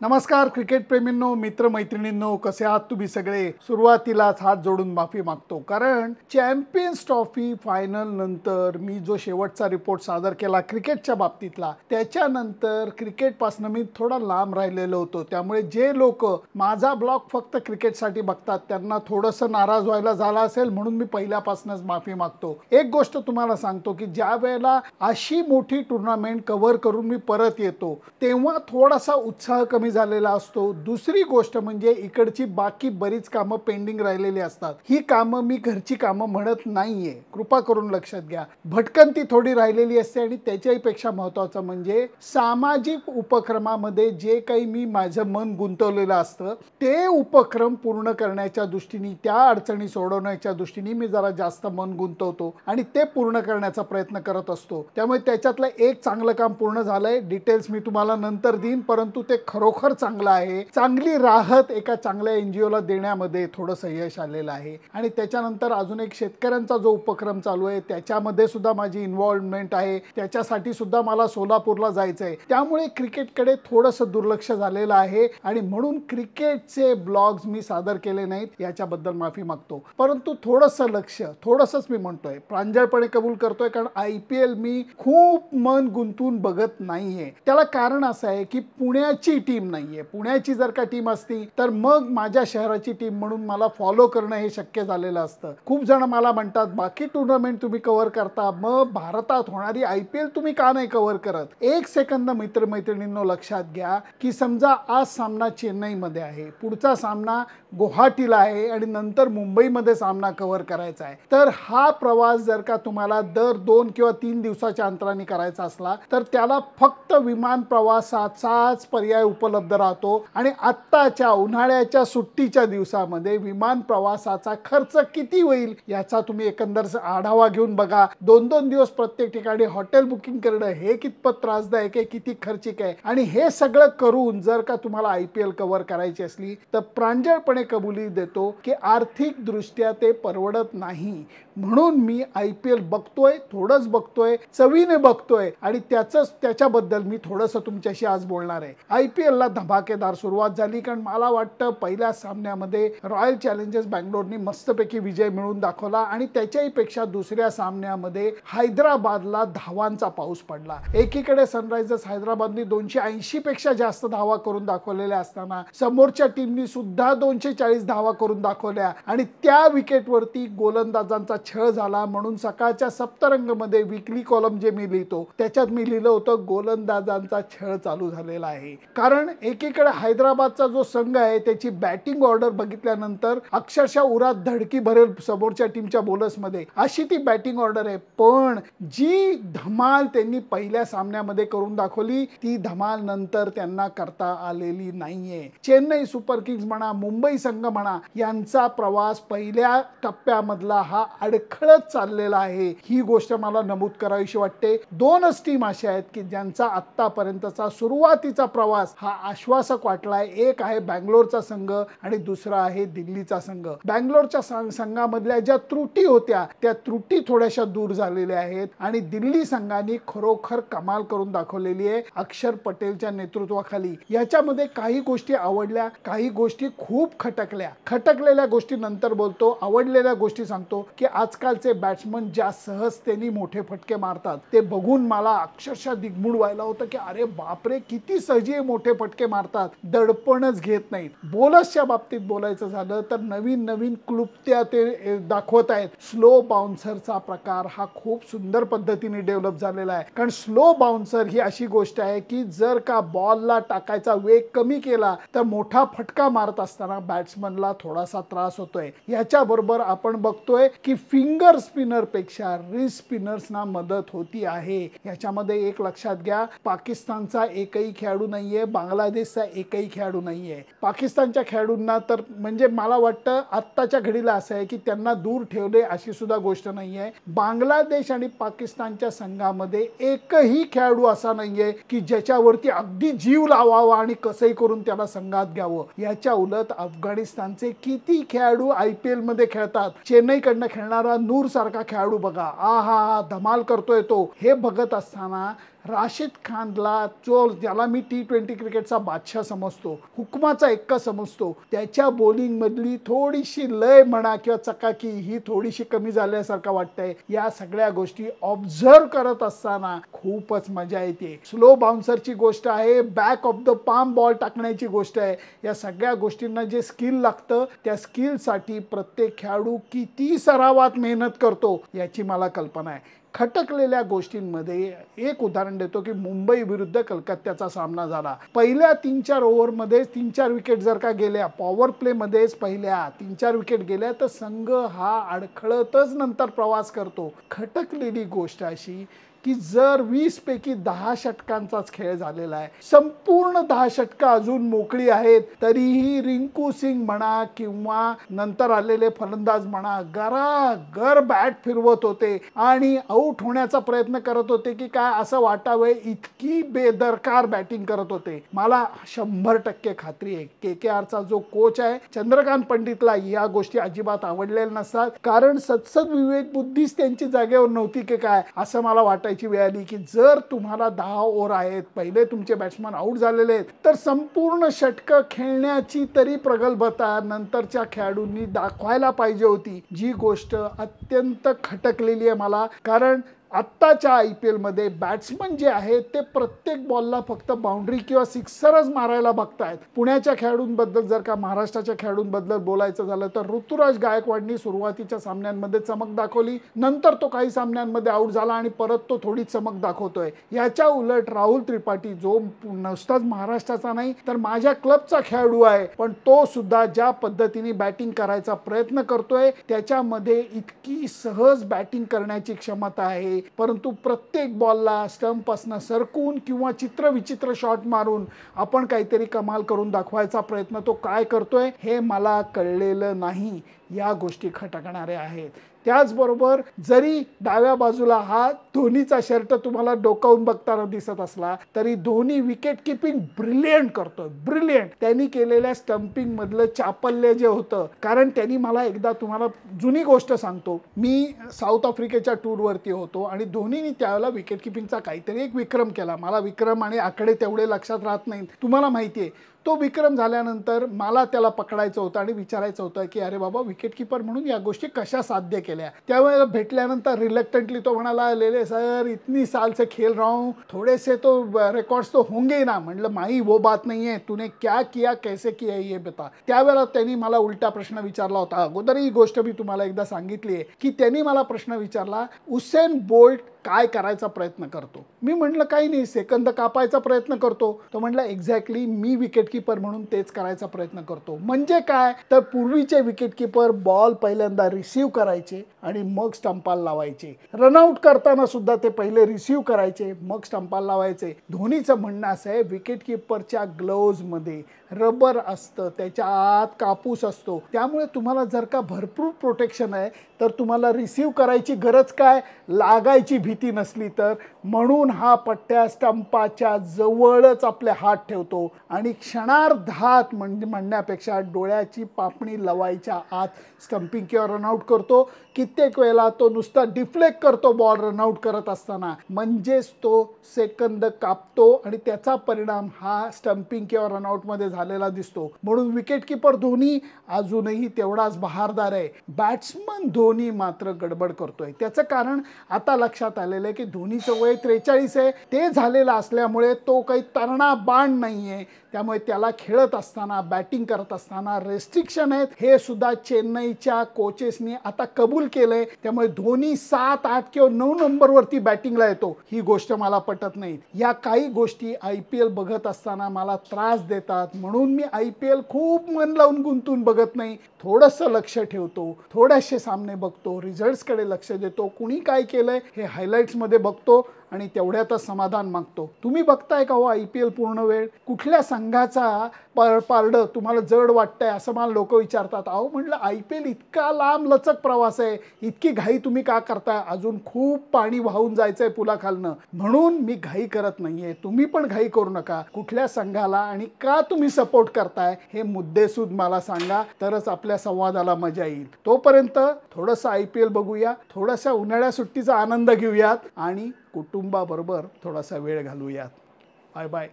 नमस्कार क्रिकेट प्रेमींनो, मित्र मैत्रिणींनो, कसे आहात तुम्ही सगळे? सुरुवातीलाच हात जोडून माफी मागतो, कारण चॅम्पियन्स ट्रॉफी फायनल नंतर मी जो शेवटचा रिपोर्ट सादर केला क्रिकेटच्या बाबतीतला, त्याच्यानंतर क्रिकेटपासून मी थोडा लांब राहिलेलो होतो. त्यामुळे जे लोक माझा ब्लॉग फक्त क्रिकेटसाठी बघतात त्यांना थोडंसं नाराज व्हायला झाला असेल, म्हणून मी पहिल्यापासूनच माफी मागतो. एक गोष्ट तुम्हाला सांगतो की ज्या वेळेला अशी मोठी टुर्नामेंट कव्हर करून मी परत येतो तेव्हा थोडासा उत्साह कमी झालेला असतो. दुसरी गोष्ट म्हणजे इकडची बाकी बरीच कामं पेंडिंग राहिलेली असतात. ही कामं मी घरची कामं म्हणत नाहीये, कृपा करून लक्षात घ्या. भटकंती थोडी राहिलेली असते आणि त्याच्याही पेक्षा महत्त्वाचं म्हणजे सामाजिक उपक्रमामध्ये जे काही मी माझं मन गुंतवलेलं असतं ते उपक्रम पूर्ण करण्याच्या दृष्टीने, त्या अडचणी सोडवण्याच्या दृष्टीने मी जरा जास्त मन गुंतवतो आणि ते पूर्ण करण्याचा प्रयत्न करत असतो. त्यामुळे त्याच्यातलं एक चांगलं काम पूर्ण झालंय. डिटेल्स मी तुम्हाला नंतर देईन, परंतु ते खरोखर चांगलं आहे. चांगली राहत एका चांगल्या एनजीओला देण्यामध्ये थोडंसं यश आलेलं आहे. आणि त्याच्यानंतर अजून एक शेतकऱ्यांचा जो उपक्रम चालू आहे त्याच्यामध्ये सुद्धा माझी इन्व्हॉल्वमेंट आहे. त्याच्यासाठी सुद्धा मला सोलापूरला जायचं आहे. त्यामुळे क्रिकेटकडे थोडंसं दुर्लक्ष झालेलं आहे आणि म्हणून क्रिकेटचे ब्लॉग्स मी सादर केले नाहीत, याच्याबद्दल माफी मागतो. परंतु थोडंसं लक्ष, थोडंसंच मी म्हणतोय, प्रांजळपणे कबूल करतोय, कारण IPL मी खूप मन गुंतून बघत नाहीये. त्याला कारण असं आहे की पुण्याची टीम नाहीये. पुण्याची जर का टीम असती तर मग माझ्या शहराची टीम म्हणून मला फॉलो करणं हे शक्य झालेलं असतं. खूप जण मला म्हणतात बाकी टुर्नामेंट तुम्ही कव्हर करता, मग भारतात होणारी IPL तुम्ही का नाही कव्हर करत? एक सेकंद मित्रमैत्रिणींनो लक्षात घ्या की समजा आज सामना चेन्नईमध्ये आहे, पुढचा सामना गुवाहाटीला आहे आणि नंतर मुंबईमध्ये सामना कव्हर करायचा आहे. तर हा प्रवास जर का तुम्हाला दर 2 किंवा 3 दिवसाच्या अंतराने करायचा असला तर त्याला फक्त विमान प्रवासाचाच पर्याय उपलब्ध राहतो. आणि आत्ताच्या उन्हाळ्याच्या सुट्टीच्या दिवसामध्ये विमान प्रवासाचा खर्च किती होईल याचा तुम्ही एकंदर आढावा घेऊन बघा. 2-2 दिवस प्रत्येक ठिकाणी हॉटेल बुकिंग करणं हे कितपत त्रासदायक आहे, किती खर्चिक आहे. आणि हे सगळं करून जर का तुम्हाला IPL कव्हर करायची असली तर प्रांजळपणे कबुली देतो की आर्थिक दृष्ट्या ते परवडत नाही. म्हणून मी IPL बघतोय, थोडंच बघतोय, चवीने बघतोय आणि त्याच्याबद्दल मी थोडंसं तुमच्याशी आज बोलणार आहे. IPLला धमाकेदार सुरुवात झाली, कारण मला वाटतं पहिल्या सामन्यामध्ये रॉयल चॅलेंजर्स बँगलोरनी मस्तपैकी विजय मिळवून दाखवला आणि त्याच्याही पेक्षा दुसऱ्या सामन्यामध्ये हैदराबादला धावांचा पाऊस पडला. एकीकडे सनरायझर्स हैदराबादनी 280 पेक्षा जास्त धावा करून दाखवलेल्या असताना समोरच्या टीमनी सुद्धा 240 धावा करून दाखवल्या आणि त्या विकेटवरती गोलंदाजांचा छळ झाला. म्हणून सकाळच्या सप्तरंगमध्ये वीकली कॉलम जे मी लिहितो त्याच्यात मी लिहिलं होतं गोलंदाजांचा छळ चालू झालेला आहे. कारण एकीकडे हैदराबादचा जो संघ आहे त्याची बॅटिंग ऑर्डर बघितल्यानंतर अक्षरशः उरात धडकी भरेल समोरच्या टीमच्या बॉलर्समध्ये, अशी ती बॅटिंग ऑर्डर आहे. पण जी धमाल त्यांनी पहिल्या सामन्यामध्ये करून दाखवली ती धमाल नंतर त्यांना करता आलेली नाहीये. चेन्नई सुपर किंग्स म्हणा, मुंबई संघ म्हणा, यांचा प्रवास पहिल्या टप्प्यामधला हा अडखळत चाललेला आहे. ही गोष्ट मला नमूद करावीशी वाटते. दोनच टीम अशा आहेत की ज्यांचा आत्तापर्यंतचा सुरुवातीचा प्रवास हा आश्वासक वाटलाय. एक आहे बँगलोरचा संघ आणि दुसरा आहे दिल्लीचा संघ. बँगलोरच्या संघामधल्या ज्या त्रुटी होत्या त्या त्रुटी थोड्याशा दूर झालेल्या आहेत आणि दिल्ली संघाने खरोखर कमाल करून दाखवलेली आहे अक्षर पटेलच्या नेतृत्वाखाली. याच्यामध्ये काही गोष्टी आवडल्या, काही गोष्टी खूप खटकल्या. खटकलेल्या गोष्टी नंतर बोलतो, आवडलेल्या गोष्टी सांगतो की आजकालचे बॅट्समन ज्या सहजतेने मोठे फटके मारतात ते बघून मला अक्षरशः दिग्मूढ व्हायला होतं की अरे बापरे, किती सहजी मोठे फटके मारतात, दडपणच घेत नाहीत. बॉलर्सच्या बाबतीत बोलायचं झालं तर नवीन नवीन क्लुप्त्या ते दाखवत आहेत. स्लो बाउन्सरचा प्रकार हा खूप सुंदर पद्धतीने डेव्हलप झालेला आहे. कारण स्लो बाउन्सर ही अशी गोष्ट आहे की जर का बॉलला टाकायचा वेग कमी केला तर मोठा फटका मारत असताना बॅट्समनला थोडासा त्रास होतोय. याच्याबरोबर आपण बघतोय की फिंगर स्पिनर पेक्षा रिस्ट स्पिनर्सना मदत होती आहे. याच्यामध्ये एक लक्षात घ्या, पाकिस्तानचा एकही खेळाडू नाहीये, बांगलादेशचा एकही खेळाडू नाहीये. पाकिस्तानच्या खेळाडूंना तर म्हणजे मला वाटतं आत्ताच्या घडीला असं आहे की त्यांना दूर ठेवले अशी सुद्धा गोष्ट नाहीये. बांगलादेश आणि पाकिस्तानच्या संघामध्ये एकही खेळाडू असा नाहीये की ज्याच्यावरती अगदी जीव लावावा आणि कसंही करून त्याला संघात घ्यावं. याच्या उलट अफगाणिस्तानचे किती खेळाडू IPL मध्ये खेळतात. चेन्नईकडनं खेळणारा नूर सारखा खेळाडू बघा, आहा धमाल करतोय तो. हे बघत असताना राशिद खानला, जो ज्याला मी T20 क्रिकेटचा बादशाह समजतो, हुकमाचा एक्का समजतो, त्याच्या बॉलिंगमधली थोडीशी लय म्हणा किंवा चकाकी ही थोडीशी कमी झाल्यासारखं वाटतंय. या सगळ्या गोष्टी ऑब्झर्व करत असताना खूपच मजा येते. स्लो बाउन्सरची गोष्ट आहे, back of the palm ball टाकण्याची गोष्ट आहे. या सगळ्या गोष्टींना जे स्किल लागतं त्या स्किलसाठी प्रत्येक खेळाडू किती सरावात मेहनत करतो याची मला कल्पना आहे. खटकलेल्या गोष्टींमध्ये एक उदाहरण देतो की मुंबई विरुद्ध कलकत्त्याचा सामना झाला. पहिल्या 3-4 ओव्हरमध्ये 3-4 विकेट जर का गेल्या, पॉवर प्लेमध्येच पहिल्या 3-4 विकेट गेल्या, तर संघ हा अडखळतच नंतर प्रवास करतो. खटकलेली गोष्ट अशी की जर 20 पैकी 10 षटकांचाच खेळ झालेला आहे, संपूर्ण 10 षटकं अजून मोकळी आहेत, तरीही रिंकू सिंग म्हणा किंवा नंतर आलेले फलंदाज म्हणा गरागर बॅट फिरवत होते आणि आऊट होण्याचा प्रयत्न करत होते की काय असं वाटावं, इतकी बेदरकार बॅटिंग करत होते. मला 100% खात्री आहे KKRचा जो कोच आहे चंद्रकांत पंडितला या गोष्टी अजिबात आवडलेल्या नसतात, कारण सदसद विवेक बुद्धीच त्यांची जागेवर नव्हती की काय असं मला वाटतं. वेळ आली की जर तुम्हाला 10 ओव्हर आहेत, पहिले तुमचे बॅट्समन आउट झालेले आहेत, तर संपूर्ण षटकं खेळण्याची तरी प्रगल्भता नंतरच्या खेळाडूंनी दाखवायला पाहिजे होती. जी गोष्ट अत्यंत खटकलेली आहे मला, कारण आत्ताच्या IPL मध्ये बॅट्समन जे आहेत ते प्रत्येक बॉलला फक्त बाउंड्री किंवा सिक्सरच मारायला बघतायत. पुण्याच्या खेळाडूंबद्दल जर का महाराष्ट्राच्या खेळाडूंबद्दल बोलायचं झालं तर ऋतुराज गायकवाडनी सुरुवातीच्या सामन्यांमध्ये चमक दाखवली, नंतर तो काही सामन्यांमध्ये आउट झाला आणि परत तो थोडी चमक दाखवतोय. याच्या उलट राहुल त्रिपाठी, जो नुसताच महाराष्ट्राचा नाही तर माझ्या क्लबचा खेळाडू आहे, पण तो सुद्धा ज्या पद्धतीने बॅटिंग करायचा प्रयत्न करतोय त्याच्यामध्ये इतकी सहज बॅटिंग करण्याची क्षमता आहे, परंतु प्रत्येक बॉलला स्टंपपासून सरकून किंवा चित्रविचित्र शॉट मारून आपण काहीतरी कमाल करून दाखवायचा प्रयत्न तो काय करतोय हे मला कळलेलं नाही. या गोष्टी खटकणाऱ्या आहेत. त्याचबरोबर जरी डाव्या बाजूला हा धोनीचा शर्ट तुम्हाला डोकावून बघताना दिसत असला तरी धोनी विकेट किपिंग ब्रिलियंट करतोय, ब्रिलियंट. त्यांनी केलेल्या स्टंपिंग मधलं चापल्य जे होतं, कारण त्यांनी मला एकदा तुम्हाला जुनी गोष्ट सांगतो, मी साऊथ आफ्रिकेच्या टूरवरती होतो आणि धोनीने त्यावेळेला विकेट किपिंगचा काहीतरी एक विक्रम केला. मला विक्रम आणि आकडे तेवढे लक्षात राहत नाहीत, तुम्हाला माहिती आहे. तो विक्रम झाल्यानंतर मला त्याला पकडायचं होतं आणि विचारायचं होतं की अरे बाबा विकेट कीपर म्हणून या गोष्टी कशा साध्य केल्या. त्यावेळेला भेटल्यानंतर रिलक्टंटली तो म्हणाला, लेले सर इतनी साल से खेल रहा हूँ, थोड़े से तो रेकॉर्ड्स तो होंगे ना. म्हटलं माही वो बात नहीं है, तूने क्या किया कैसे किया ये बता. त्यावेळेला त्यांनी मला उलटा प्रश्न विचारला होता. अगोदर ही गोष्ट मी तुम्हाला एकदा सांगितली आहे की त्यांनी मला प्रश्न विचारला, उसेन बोल्ट काय करायचा प्रयत्न करतो. मी म्हटलं काही नाही, सेकंद कापायचा प्रयत्न करतो. तो म्हटला एक्झॅक्टली मी विकेट कीपर म्हणून तेच करायचा प्रयत्न करतो. म्हणजे काय तर पूर्वीचे विकेट कीपर बॉल पहिल्यांदा रिसीव्ह करायचे आणि मग स्टंपाला लावायचे. रनआउट करताना सुद्धा ते पहिले रिसीव्ह करायचे मग स्टंपाला लावायचे. धोनीचं म्हणणं असं आहे विकेट कीपरच्या ग्लोव्ज मध्ये रबर असतं, त्याच्या आत कापूस असतो, त्यामुळे तुम्हाला जर का भरपूर प्रोटेक्शन आहे तर तुम्हाला रिसीव्ह करायची गरज काय, लागायची भीती नसली तर. म्हणून हा पट्ट्या स्टंपाच्या जवळच आपले हात ठेवतो आणि क्षणार्धात म्हणण्यापेक्षा डोळ्याची पापणी लवायच्या आत स्टंपिंग किंवा रनआउट करतो. कित्येक वेळेला तो नुसता डिफ्लेक्ट करतो बॉल रनआउट करत असताना, म्हणजेच तो सेकंद कापतो आणि त्याचा परिणाम हा स्टंपिंग किंवा रनआउटमध्ये झालेला दिसतो. म्हणून विकेट कीपर धोनी अजूनही तेवढाच बहारदार आहे. बॅट्समन धोनी मात्र गडबड करतोय. त्याचं कारण आता लक्षात आलेलं आहे की धोनीचं वय 43 आहे. ते झालेलं असल्यामुळे तो काही तरणा बाण नाही आहे, त्यामुळे त्याला खेळत असताना बॅटिंग करत असताना रेस्ट्रिक्शन आहेत. हे सुद्धा चेन्नईच्या कोचेसनी आता कबूल केलंय. त्यामुळे धोनी 7, 8 किंवा 9 नंबरवरती बॅटिंगला येतो. ही गोष्ट मला पटत नाही. या काही गोष्टी IPL बघत असताना मला त्रास देतात, म्हणून मी IPL खूप मन लावून गुंतून बघत नाही. थोडंसं लक्ष ठेवतो, थोडेसे सामने बघतो, रिझल्ट्सकडे लक्ष देतो, कुणी काय केलंय हे हायलाइट्समध्ये बघतो आणि तेवढ्यातच समाधान मागतो. तुम्ही बघताय का हो IPL पूर्ण वेळ? कुठल्या संघाचा पारडं तुम्हाला जड वाटतंय असं मला लोक विचारतात. अहो म्हटलं IPL इतका लांब लचक प्रवास आहे, इतकी घाई तुम्ही का करताय? अजून खूप पाणी वाहून जायचंय पुलाखालनं, म्हणून मी घाई करत नाहीये. तुम्ही पण घाई करू नका. कुठल्या संघाला आणि का तुम्ही सपोर्ट करताय हे मुद्देसूद मला सांगा, तरच आपल्या संवादाला मजा येईल. तोपर्यंत थोडंसं IPL बघूया, थोडासा उन्हाळ्या सुट्टीचा आनंद घेऊयात आणि कुटुंबाबरोबर थोडासा वेळ घालूयात. Bye bye.